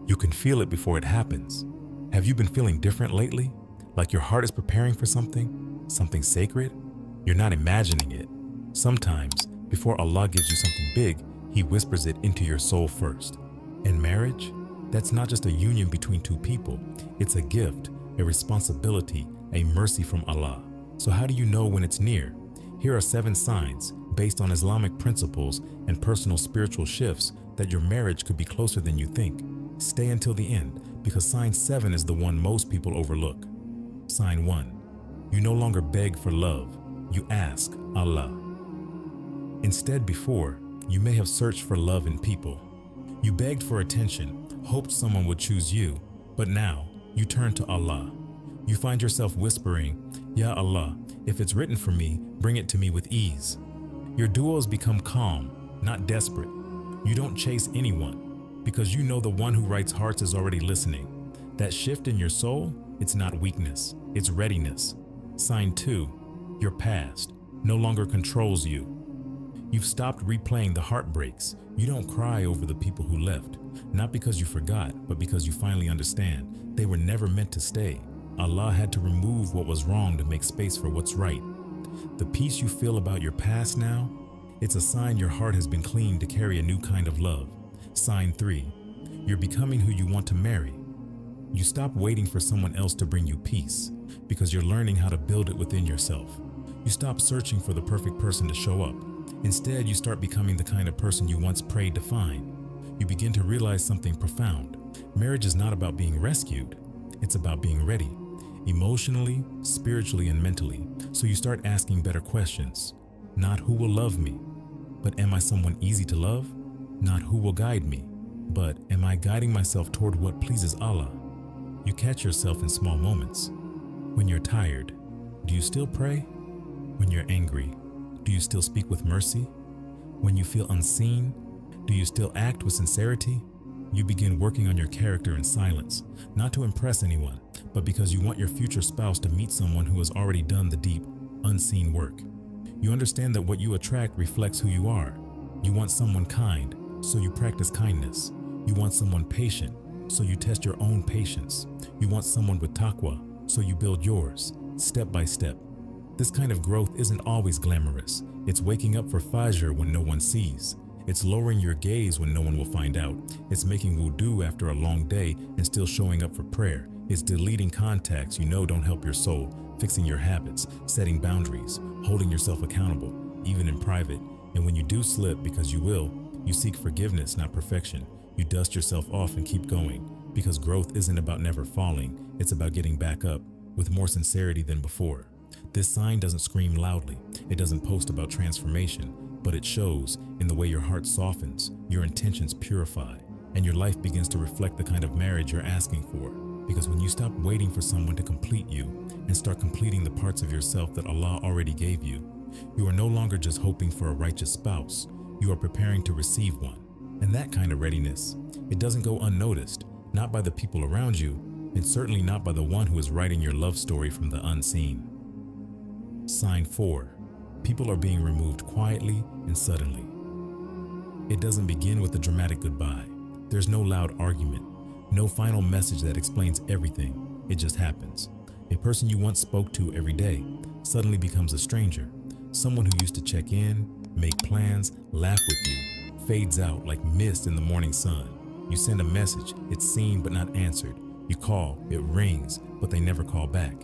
You can feel it before it happens. Have you been feeling different lately? Like your heart is preparing for something sacred? You're not imagining it. Sometimes, before Allah gives you something big, He whispers it into your soul first. And marriage? That's not just a union between two people. It's a gift, a responsibility, a mercy from Allah. So how do you know when it's near? Here are 7 signs, based on Islamic principles and personal spiritual shifts, that your marriage could be closer than you think. Stay until the end, because sign 7 is the one most people overlook. Sign 1. You no longer beg for love, you ask Allah. Instead, before, you may have searched for love in people. You begged for attention, hoped someone would choose you, but now you turn to Allah. You find yourself whispering, Ya Allah, if it's written for me, bring it to me with ease. Your duos become calm, not desperate. You don't chase anyone, because you know the one who writes hearts is already listening. That shift in your soul, it's not weakness, it's readiness. Sign 2, your past no longer controls you. You've stopped replaying the heartbreaks. You don't cry over the people who left, not because you forgot, but because you finally understand they were never meant to stay. Allah had to remove what was wrong to make space for what's right. The peace you feel about your past now, it's a sign your heart has been cleaned to carry a new kind of love. Sign 3, you're becoming who you want to marry. You stop waiting for someone else to bring you peace, because you're learning how to build it within yourself. You stop searching for the perfect person to show up. Instead, you start becoming the kind of person you once prayed to find. You begin to realize something profound. Marriage is not about being rescued. It's about being ready, emotionally, spiritually, and mentally. So you start asking better questions. Not who will love me, but am I someone easy to love? Not who will guide me, but am I guiding myself toward what pleases Allah? You catch yourself in small moments. When you're tired, do you still pray? When you're angry, do you still speak with mercy? When you feel unseen, do you still act with sincerity? You begin working on your character in silence, not to impress anyone, but because you want your future spouse to meet someone who has already done the deep, unseen work. You understand that what you attract reflects who you are. You want someone kind, so you practice kindness. You want someone patient, so you test your own patience. You want someone with taqwa, so you build yours, step by step. This kind of growth isn't always glamorous. It's waking up for Fajr when no one sees. It's lowering your gaze when no one will find out. It's making wudu after a long day and still showing up for prayer. It's deleting contacts you know don't help your soul, fixing your habits, setting boundaries, holding yourself accountable, even in private. And when you do slip, because you will, you seek forgiveness, not perfection. You dust yourself off and keep going, because growth isn't about never falling. It's about getting back up with more sincerity than before. This sign doesn't scream loudly. It doesn't post about transformation, but it shows in the way your heart softens, your intentions purify, and your life begins to reflect the kind of marriage you're asking for. Because when you stop waiting for someone to complete you and start completing the parts of yourself that Allah already gave you, you are no longer just hoping for a righteous spouse. You are preparing to receive one. And that kind of readiness, it doesn't go unnoticed, not by the people around you, and certainly not by the one who is writing your love story from the unseen. Sign 4. People are being removed quietly and suddenly. It doesn't begin with a dramatic goodbye. There's no loud argument, no final message that explains everything. It just happens. A person you once spoke to every day suddenly becomes a stranger. Someone who used to check in, make plans, laugh with you, fades out like mist in the morning sun. You send a message, it's seen but not answered. You call, it rings, but they never call back.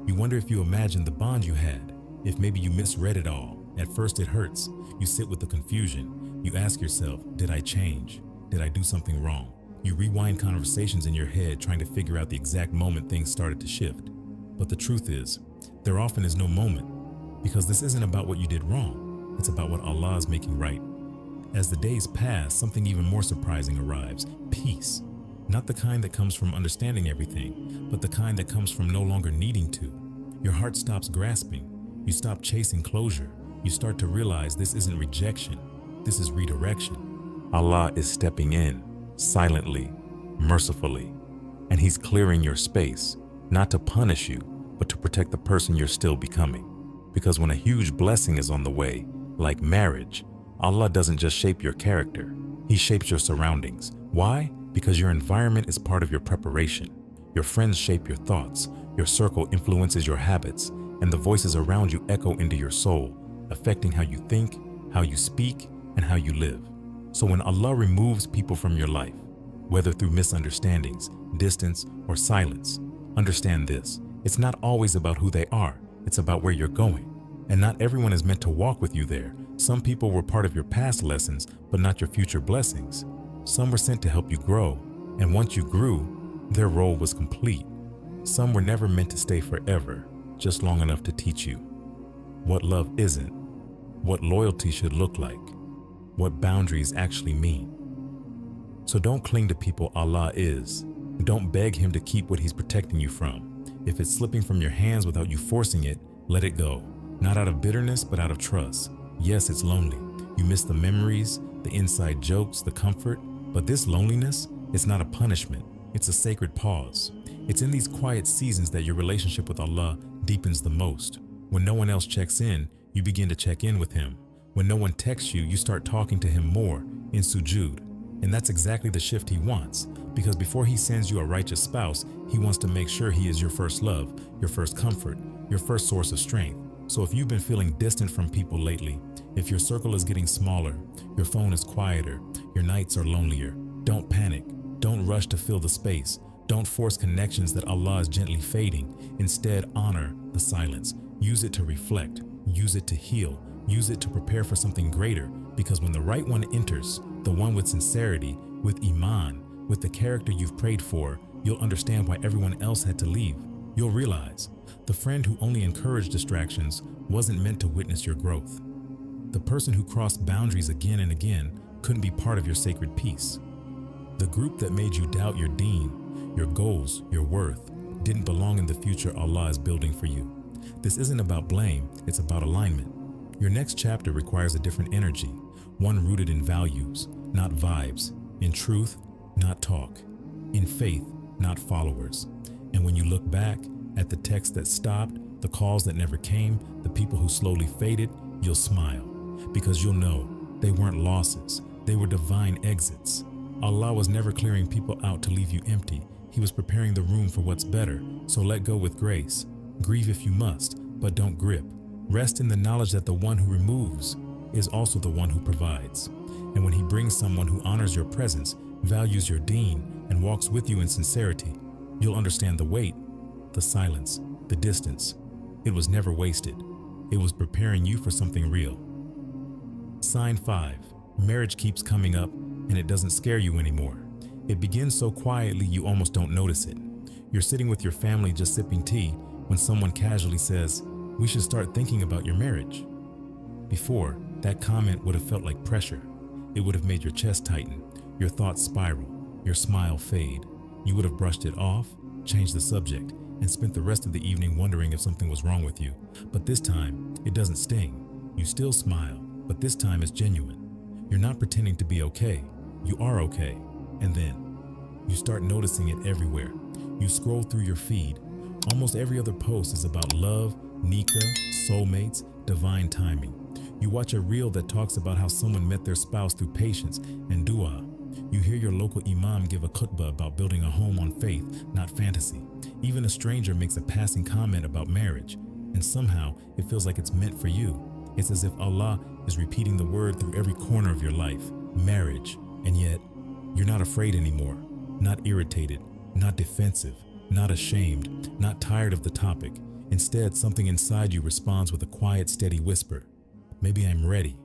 You wonder if you imagined the bond you had, if maybe you misread it all. At first it hurts. You sit with the confusion. You ask yourself, did I change? Did I do something wrong? You rewind conversations in your head trying to figure out the exact moment things started to shift. But the truth is, there often is no moment, because this isn't about what you did wrong. It's about what Allah is making right. As the days pass, something even more surprising arrives: peace. Not the kind that comes from understanding everything, but the kind that comes from no longer needing to. Your heart stops grasping. You stop chasing closure. You start to realize this isn't rejection. This is redirection. Allah is stepping in, silently, mercifully, and He's clearing your space, not to punish you, but to protect the person you're still becoming. Because when a huge blessing is on the way, like marriage, Allah doesn't just shape your character. He shapes your surroundings. Why? Because your environment is part of your preparation. Your friends shape your thoughts, your circle influences your habits, and the voices around you echo into your soul, affecting how you think, how you speak, and how you live. So when Allah removes people from your life, whether through misunderstandings, distance, or silence, understand this: it's not always about who they are, it's about where you're going. And not everyone is meant to walk with you there. Some people were part of your past lessons, but not your future blessings. Some were sent to help you grow, and once you grew, their role was complete. Some were never meant to stay forever, just long enough to teach you what love isn't, what loyalty should look like, what boundaries actually mean. So don't cling to people Allah is. Don't beg Him to keep what He's protecting you from. If it's slipping from your hands without you forcing it, let it go. Not out of bitterness, but out of trust. Yes, it's lonely. You miss the memories, the inside jokes, the comfort, but this loneliness is not a punishment. It's a sacred pause. It's in these quiet seasons that your relationship with Allah deepens the most. When no one else checks in, you begin to check in with Him. When no one texts you, you start talking to Him more in sujood. And that's exactly the shift He wants, because before He sends you a righteous spouse, He wants to make sure He is your first love, your first comfort, your first source of strength. So if you've been feeling distant from people lately, if your circle is getting smaller, your phone is quieter, your nights are lonelier, don't panic. Don't rush to fill the space. Don't force connections that Allah is gently fading. Instead, honor the silence. Use it to reflect. Use it to heal. Use it to prepare for something greater. Because when the right one enters, the one with sincerity, with iman, with the character you've prayed for, you'll understand why everyone else had to leave. You'll realize the friend who only encouraged distractions wasn't meant to witness your growth. The person who crossed boundaries again and again couldn't be part of your sacred peace. The group that made you doubt your deen, your goals, your worth, didn't belong in the future Allah is building for you. This isn't about blame, it's about alignment. Your next chapter requires a different energy, one rooted in values, not vibes, in truth, not talk, in faith, not followers. And when you look back at the texts that stopped, the calls that never came, the people who slowly faded, you'll smile, because you'll know they weren't losses, they were divine exits. Allah was never clearing people out to leave you empty. He was preparing the room for what's better, so let go with grace. Grieve if you must, but don't grip. Rest in the knowledge that the one who removes is also the one who provides. And when He brings someone who honors your presence, values your deen, and walks with you in sincerity, you'll understand the weight, the silence, the distance. It was never wasted. It was preparing you for something real. Sign 5. Marriage keeps coming up, and it doesn't scare you anymore. It begins so quietly you almost don't notice it. You're sitting with your family just sipping tea when someone casually says, "We should start thinking about your marriage." Before, that comment would have felt like pressure. It would have made your chest tighten, your thoughts spiral, your smile fade. You would have brushed it off, changed the subject, and spent the rest of the evening wondering if something was wrong with you. But this time, it doesn't sting. You still smile, but this time it's genuine. You're not pretending to be okay. You are okay. And then, you start noticing it everywhere. You scroll through your feed. Almost every other post is about love, nikah, soulmates, divine timing. You watch a reel that talks about how someone met their spouse through patience and dua. You hear your local imam give a khutbah about building a home on faith, not fantasy. Even a stranger makes a passing comment about marriage, and somehow it feels like it's meant for you. It's as if Allah is repeating the word through every corner of your life, marriage, and yet you're not afraid anymore, not irritated, not defensive, not ashamed, not tired of the topic. Instead, something inside you responds with a quiet, steady whisper, "Maybe I'm ready."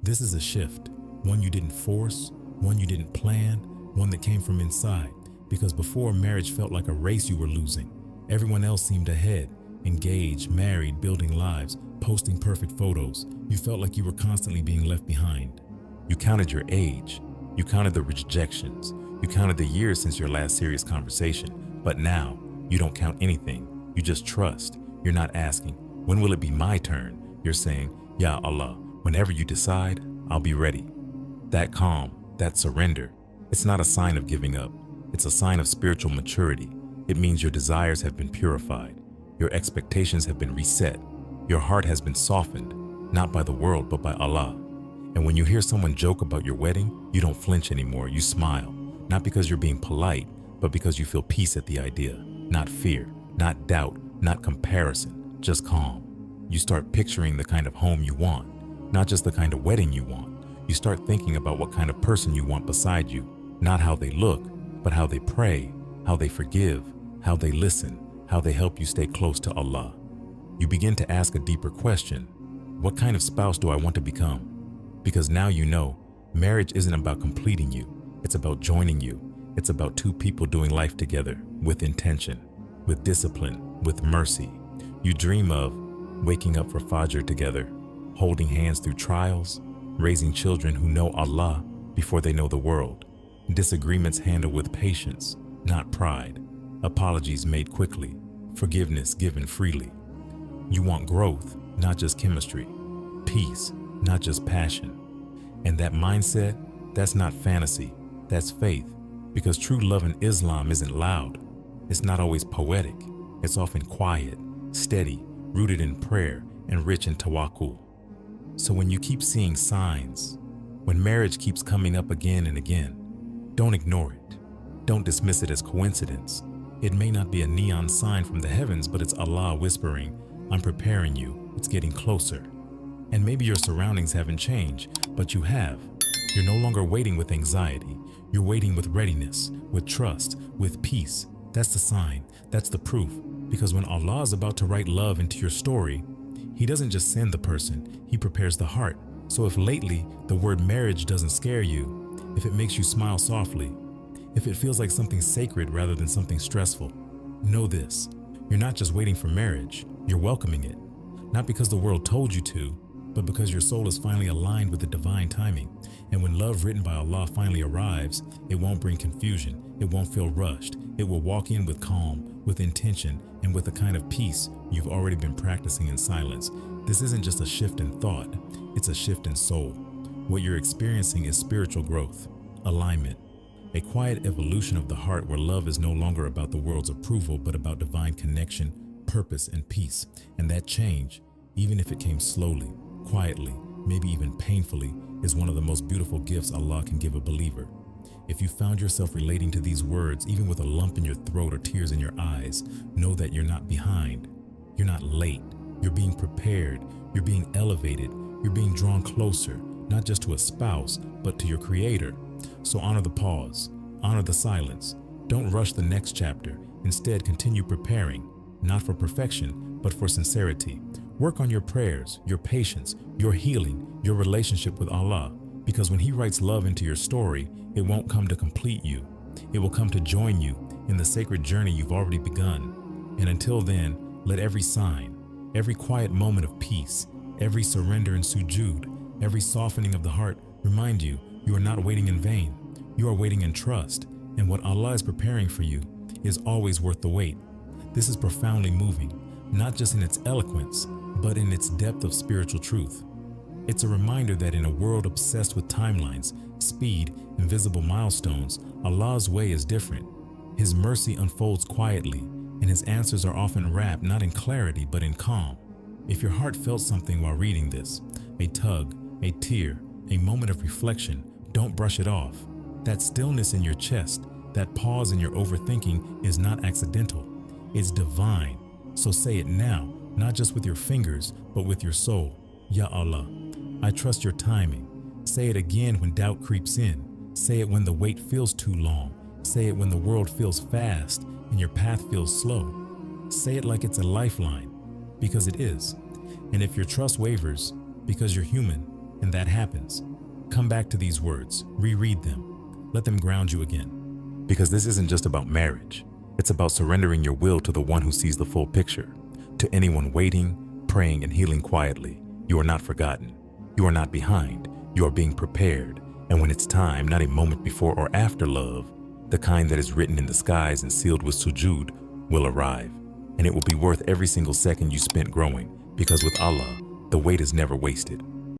This is a shift, one you didn't force, one you didn't plan, one that came from inside, because before, marriage felt like a race you were losing. Everyone else seemed ahead, engaged, married, building lives, posting perfect photos. You felt like you were constantly being left behind. You counted your age, you counted the rejections, you counted the years since your last serious conversation, but now you don't count anything. You just trust. You're not asking, "When will it be my turn?" You're saying, "Ya Allah, whenever you decide, I'll be ready." That calm, that surrender, it's not a sign of giving up. It's a sign of spiritual maturity. It means your desires have been purified. Your expectations have been reset. Your heart has been softened, not by the world, but by Allah. And when you hear someone joke about your wedding, you don't flinch anymore, you smile. not because you're being polite, but because you feel peace at the idea, not fear, not doubt, not comparison, just calm. You start picturing the kind of home you want, not just the kind of wedding you want. You start thinking about what kind of person you want beside you, not how they look, but how they pray, how they forgive, how they listen, how they help you stay close to Allah. You begin to ask a deeper question. What kind of spouse do I want to become? Because now you know, marriage isn't about completing you. It's about joining you. It's about two people doing life together with intention, with discipline, with mercy. You dream of waking up for Fajr together, holding hands through trials, raising children who know Allah before they know the world, disagreements handled with patience, not pride, apologies made quickly, forgiveness given freely. You want growth, not just chemistry, peace, not just passion. And that mindset, that's not fantasy, that's faith. Because true love in Islam isn't loud. It's not always poetic. It's often quiet, steady, rooted in prayer, and rich in tawakkul. So when you keep seeing signs, when marriage keeps coming up again and again, don't ignore it. Don't dismiss it as coincidence. It may not be a neon sign from the heavens, but it's Allah whispering, I'm preparing you, it's getting closer. And maybe your surroundings haven't changed, but you have. You're no longer waiting with anxiety. You're waiting with readiness, with trust, with peace. That's the sign, that's the proof. Because when Allah is about to write love into your story, He doesn't just send the person, He prepares the heart. So if lately the word marriage doesn't scare you, if it makes you smile softly, if it feels like something sacred rather than something stressful, know this, you're not just waiting for marriage, you're welcoming it. Not because the world told you to, but because your soul is finally aligned with the divine timing. And when love written by Allah finally arrives, it won't bring confusion, it won't feel rushed. It will walk in with calm, with intention, and with a kind of peace you've already been practicing in silence. This isn't just a shift in thought, it's a shift in soul. What you're experiencing is spiritual growth, alignment, a quiet evolution of the heart where love is no longer about the world's approval, but about divine connection, purpose, and peace. And that change, even if it came slowly, quietly, maybe even painfully, is one of the most beautiful gifts Allah can give a believer. If you found yourself relating to these words, even with a lump in your throat or tears in your eyes, know that you're not behind. You're not late. You're being prepared. You're being elevated. You're being drawn closer, not just to a spouse, but to your Creator. So honor the pause. Honor the silence. Don't rush the next chapter. Instead, continue preparing, not for perfection, but for sincerity. Work on your prayers, your patience, your healing, your relationship with Allah. Because when He writes love into your story, it won't come to complete you. It will come to join you in the sacred journey you've already begun. And until then, let every sign, every quiet moment of peace, every surrender and sujood, every softening of the heart remind you you are not waiting in vain. You are waiting in trust. And what Allah is preparing for you is always worth the wait. This is profoundly moving, not just in its eloquence, but in its depth of spiritual truth. It's a reminder that in a world obsessed with timelines, speed, and visible milestones, Allah's way is different. His mercy unfolds quietly, and His answers are often wrapped not in clarity but in calm. If your heart felt something while reading this, a tug, a tear, a moment of reflection, don't brush it off. That stillness in your chest, that pause in your overthinking is not accidental. It's divine. So say it now, not just with your fingers, but with your soul. Ya Allah, I trust your timing. Say it again when doubt creeps in. Say it when the wait feels too long. Say it when the world feels fast and your path feels slow. Say it like it's a lifeline, because it is. And if your trust wavers, because you're human, and that happens, come back to these words, reread them, let them ground you again. Because this isn't just about marriage. It's about surrendering your will to the one who sees the full picture. To anyone waiting, praying, and healing quietly, you are not forgotten. You are not behind. You are being prepared. And when it's time, not a moment before or after love, the kind that is written in the skies and sealed with sujood, will arrive. And it will be worth every single second you spent growing, because with Allah, the wait is never wasted.